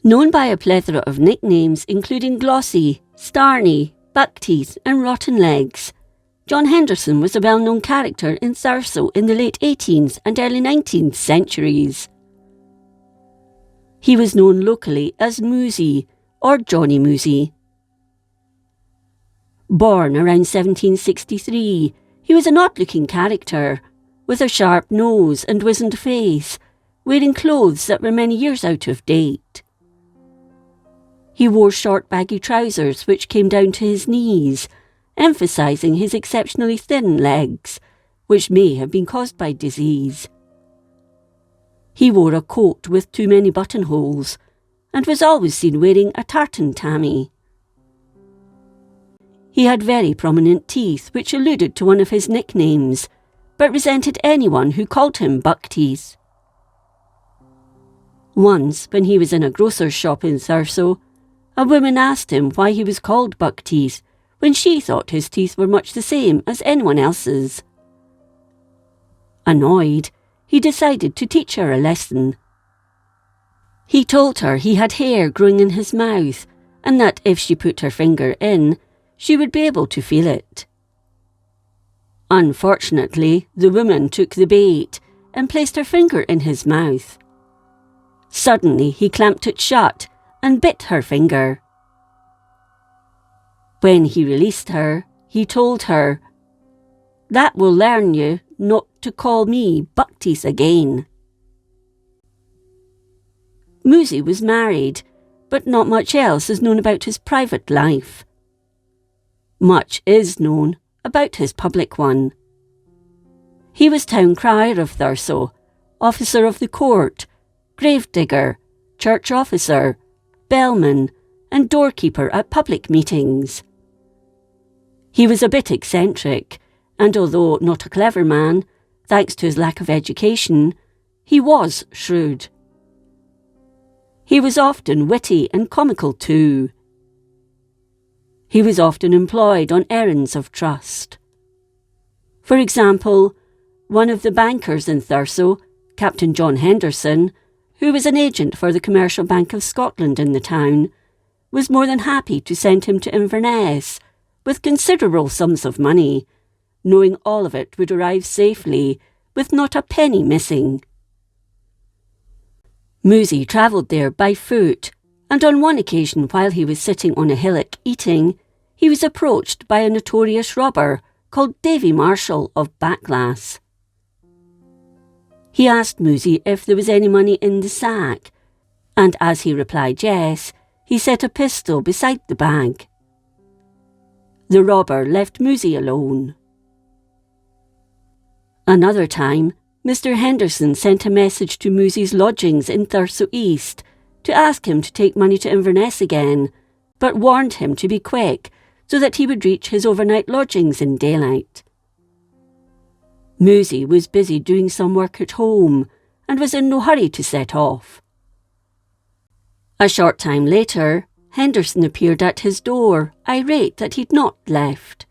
Known by a plethora of nicknames including Glossy, Starny, Buckteeth and Rotten Legs, John Henderson was a well-known character in Thurso in the late 18th and early 19th centuries. He was known locally as Moozie or Johnny Moozie. Born around 1763, he was an odd-looking character, with a sharp nose and wizened face, wearing clothes that were many years out of date. He wore short baggy trousers which came down to his knees, emphasising his exceptionally thin legs, which may have been caused by disease. He wore a coat with too many buttonholes, and was always seen wearing a tartan tammy. He had very prominent teeth which alluded to one of his nicknames, but resented anyone who called him Buckteeth. Once, when he was in a grocer's shop in Thurso, a woman asked him why he was called Buckteeth when she thought his teeth were much the same as anyone else's. Annoyed, he decided to teach her a lesson. He told her he had hair growing in his mouth and that if she put her finger in, she would be able to feel it. Unfortunately, the woman took the bait and placed her finger in his mouth. Suddenly, he clamped it shut and bit her finger. When he released her, he told her, "That will learn you not to call me Buckteeth again." Moozie was married, but not much else is known about his private life. Much is known about his public one. He was town crier of Thurso, officer of the court, gravedigger, church officer, bellman, and doorkeeper at public meetings. He was a bit eccentric, and although not a clever man, thanks to his lack of education, he was shrewd. He was often witty and comical too. He was often employed on errands of trust. For example, one of the bankers in Thurso, Captain John Henderson, who was an agent for the Commercial Bank of Scotland in the town, was more than happy to send him to Inverness with considerable sums of money, knowing all of it would arrive safely, with not a penny missing. Moozie travelled there by foot, and on one occasion while he was sitting on a hillock eating, he was approached by a notorious robber called Davy Marshall of Backlass. He asked Moozie if there was any money in the sack, and as he replied yes, he set a pistol beside the bag. The robber left Moozie alone. Another time, Mr. Henderson sent a message to Moozie's lodgings in Thurso East to ask him to take money to Inverness again, but warned him to be quick so that he would reach his overnight lodgings in daylight. Moozie was busy doing some work at home and was in no hurry to set off. A short time later, Henderson appeared at his door, irate that he'd not left.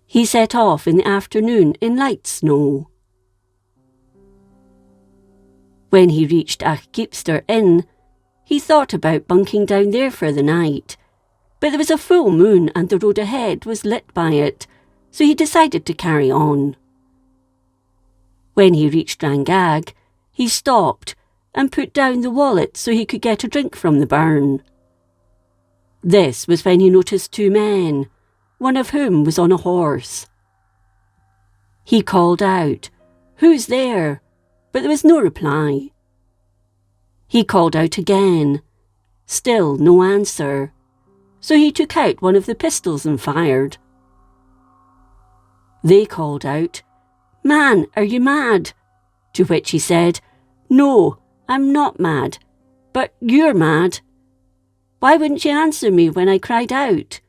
He set off in the afternoon in light snow. When he reached Caithness Inn, he thought about bunking down there for the night, but there was a full moon and the road ahead was lit by it, so he decided to carry on. When he reached Rangag, he stopped and put down the wallet so he could get a drink from the burn. This was when he noticed two men, one of whom was on a horse. He called out, "Who's there?" but there was no reply. He called out again, still no answer, so he took out one of the pistols and fired. They called out, "Man, are you mad?" To which he said, "No, I'm not mad, but you're mad. Why wouldn't you answer me when I cried out?"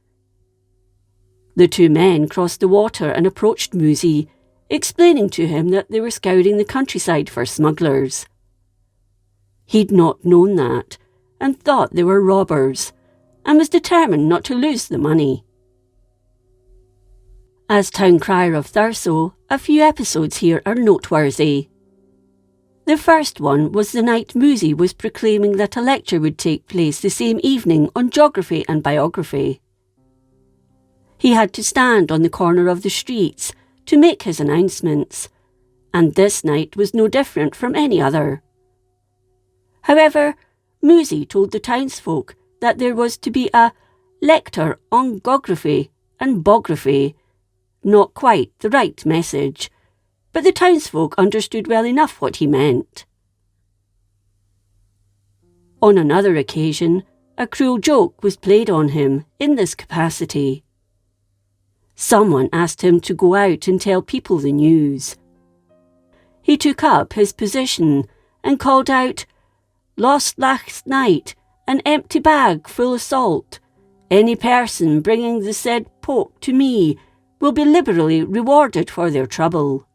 The two men crossed the water and approached Moozie, explaining to him that they were scouring the countryside for smugglers. He'd not known that, and thought they were robbers, and was determined not to lose the money. As town crier of Thurso, a few episodes here are noteworthy. The first one was the night Moozie was proclaiming that a lecture would take place the same evening on geography and biography. He had to stand on the corner of the streets to make his announcements, and this night was no different from any other. However, Moozie told the townsfolk that there was to be a lecture on geography and bography, not quite the right message, but the townsfolk understood well enough what he meant. On another occasion, a cruel joke was played on him in this capacity. Someone asked him to go out and tell people the news. He took up his position and called out, "Lost last night an empty bag full of salt. Any person bringing the said poke to me will be liberally rewarded for their trouble."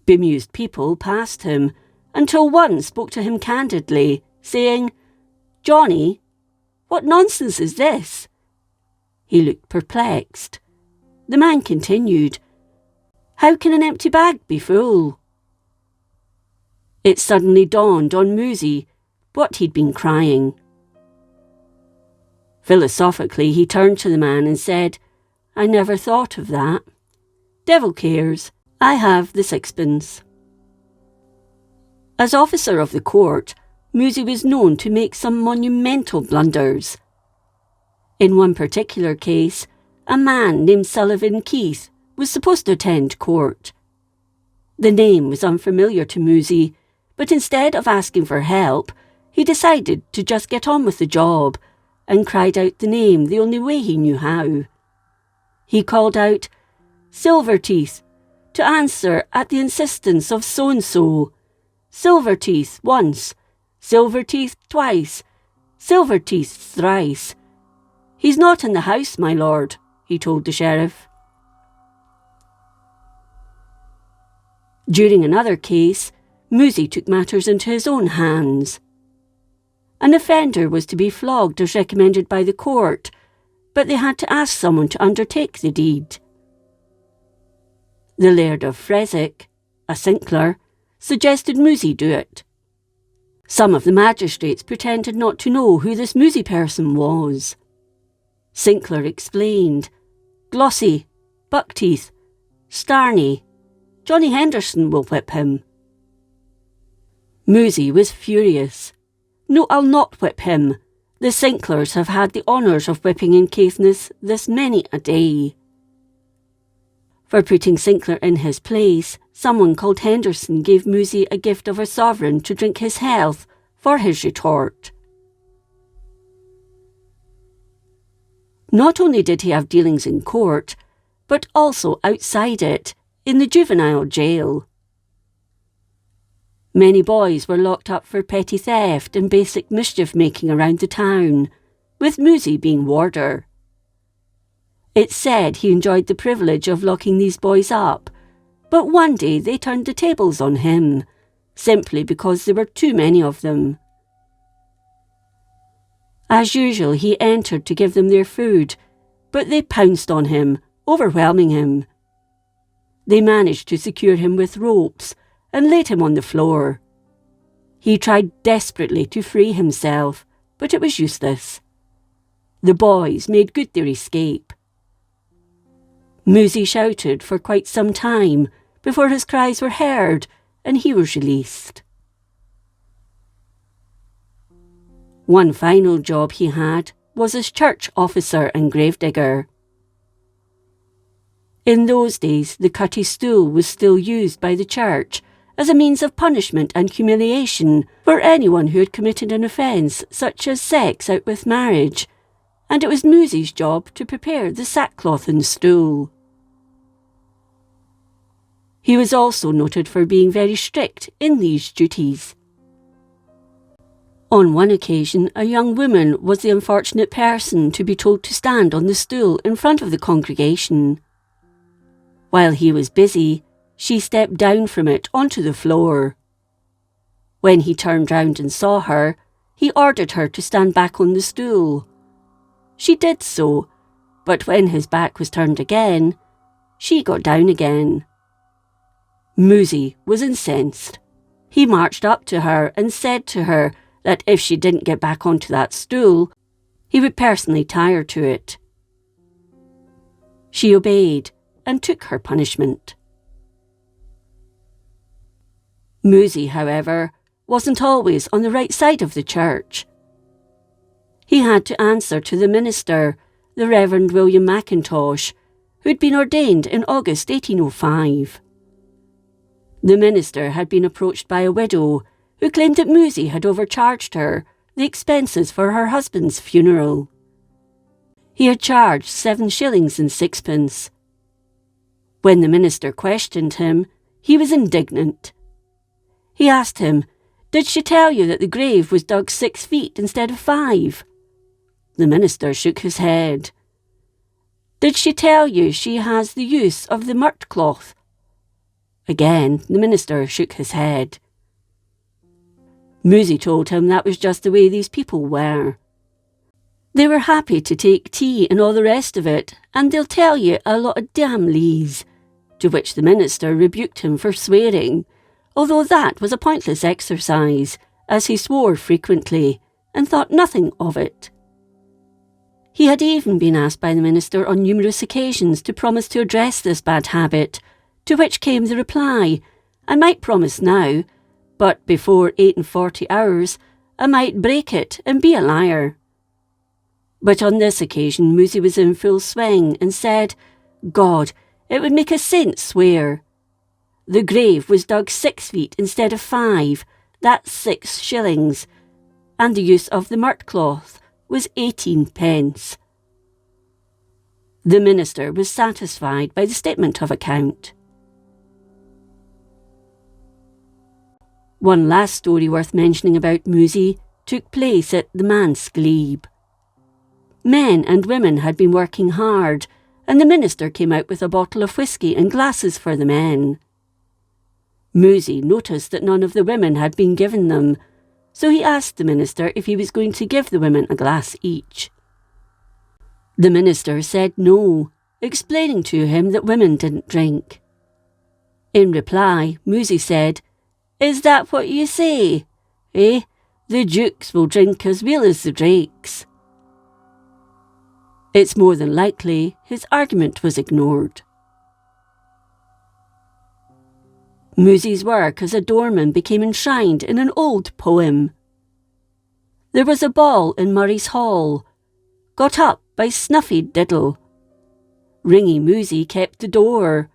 Bemused people passed him until one spoke to him candidly, saying, "Johnny, what nonsense is this?" He looked perplexed. The man continued, "How can an empty bag be full?" It suddenly dawned on Moozie what he'd been crying. Philosophically, he turned to the man and said, "I never thought of that. Devil cares. I have the sixpence." As officer of the court, Moozie was known to make some monumental blunders. In one particular case, a man named Sullivan Keith was supposed to attend court. The name was unfamiliar to Moozie, but instead of asking for help, he decided to just get on with the job and cried out the name the only way he knew how. He called out, "Silverteeth," to answer at the insistence of so-and-so. "Silverteeth once, Silverteeth twice, Silverteeth thrice." "He's not in the house, my lord," he told the sheriff. During another case, Moozie took matters into his own hands. An offender was to be flogged as recommended by the court, but they had to ask someone to undertake the deed. The Laird of Freswick, a Sinclair, suggested Moozie do it. Some of the magistrates pretended not to know who this Moozie person was. Sinclair explained, "Glossy, Buckteeth, Starney, Johnny Henderson will whip him." Moozie was furious. "No, I'll not whip him. The Sinclairs have had the honours of whipping in Caithness this many a day." For putting Sinclair in his place, someone called Henderson gave Moozie a gift of a sovereign to drink his health for his retort. Not only did he have dealings in court, but also outside it, in the juvenile jail. Many boys were locked up for petty theft and basic mischief-making around the town, with Moozie being warder. It's said he enjoyed the privilege of locking these boys up, but one day they turned the tables on him, simply because there were too many of them. As usual, he entered to give them their food, but they pounced on him, overwhelming him. They managed to secure him with ropes and laid him on the floor. He tried desperately to free himself, but it was useless. The boys made good their escape. Moozie shouted for quite some time before his cries were heard and he was released. One final job he had was as church officer and gravedigger. In those days, the cutty stool was still used by the church as a means of punishment and humiliation for anyone who had committed an offence such as sex out with marriage, and it was Moozie's job to prepare the sackcloth and stool. He was also noted for being very strict in these duties. On one occasion, a young woman was the unfortunate person to be told to stand on the stool in front of the congregation. While he was busy, she stepped down from it onto the floor. When he turned round and saw her, he ordered her to stand back on the stool. She did so, but when his back was turned again, she got down again. Moozie was incensed. He marched up to her and said to her that if she didn't get back onto that stool, he would personally tie her to it. She obeyed and took her punishment. Moozie, however, wasn't always on the right side of the church. He had to answer to the minister, the Reverend William Mackintosh, who'd been ordained in August 1805. The minister had been approached by a widow who claimed that Moozie had overcharged her the expenses for her husband's funeral. He had charged 7 shillings and 6pence. When the minister questioned him, he was indignant. He asked him, "Did she tell you that the grave was dug 6 feet instead of 5? The minister shook his head. "Did she tell you she has the use of the murt cloth?" Again, the minister shook his head. Moozie told him that was just the way these people were. They were happy to take tea and all the rest of it, and they'll tell you a lot of damn lees, to which the minister rebuked him for swearing, although that was a pointless exercise, as he swore frequently, and thought nothing of it. He had even been asked by the minister on numerous occasions to promise to address this bad habit, to which came the reply, "I might promise now, but before 48 hours, I might break it and be a liar." But on this occasion Moozie was in full swing and said, "God, it would make a saint swear. The grave was dug 6 feet instead of 5, that's 6 shillings, and the use of the murt cloth was 18 pence. The minister was satisfied by the statement of account. One last story worth mentioning about Moozie took place at the manse glebe. Men and women had been working hard, and the minister came out with a bottle of whisky and glasses for the men. Moozie noticed that none of the women had been given them, so he asked the minister if he was going to give the women a glass each. The minister said no, explaining to him that women didn't drink. In reply, Moozie said, "Is that what you say? Eh, the dukes will drink as well as the drakes." It's more than likely his argument was ignored. Moozie's work as a doorman became enshrined in an old poem. There was a ball in Murray's Hall, got up by Snuffy Diddle. Ringy Moozie kept the door,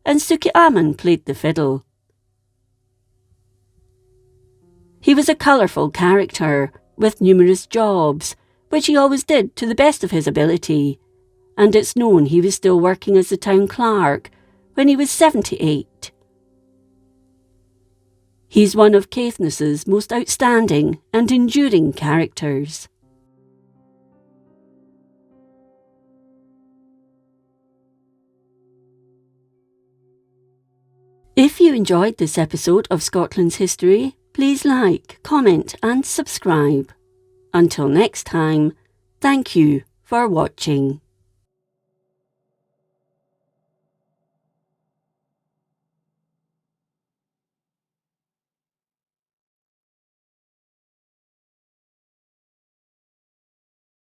and Sookie Ammon played the fiddle. He was a colourful character, with numerous jobs, which he always did to the best of his ability, and it's known he was still working as the town clerk when he was 78. He's one of Caithness's most outstanding and enduring characters. If you enjoyed this episode of Scotland's History, please like, comment and subscribe. Until next time, thank you for watching.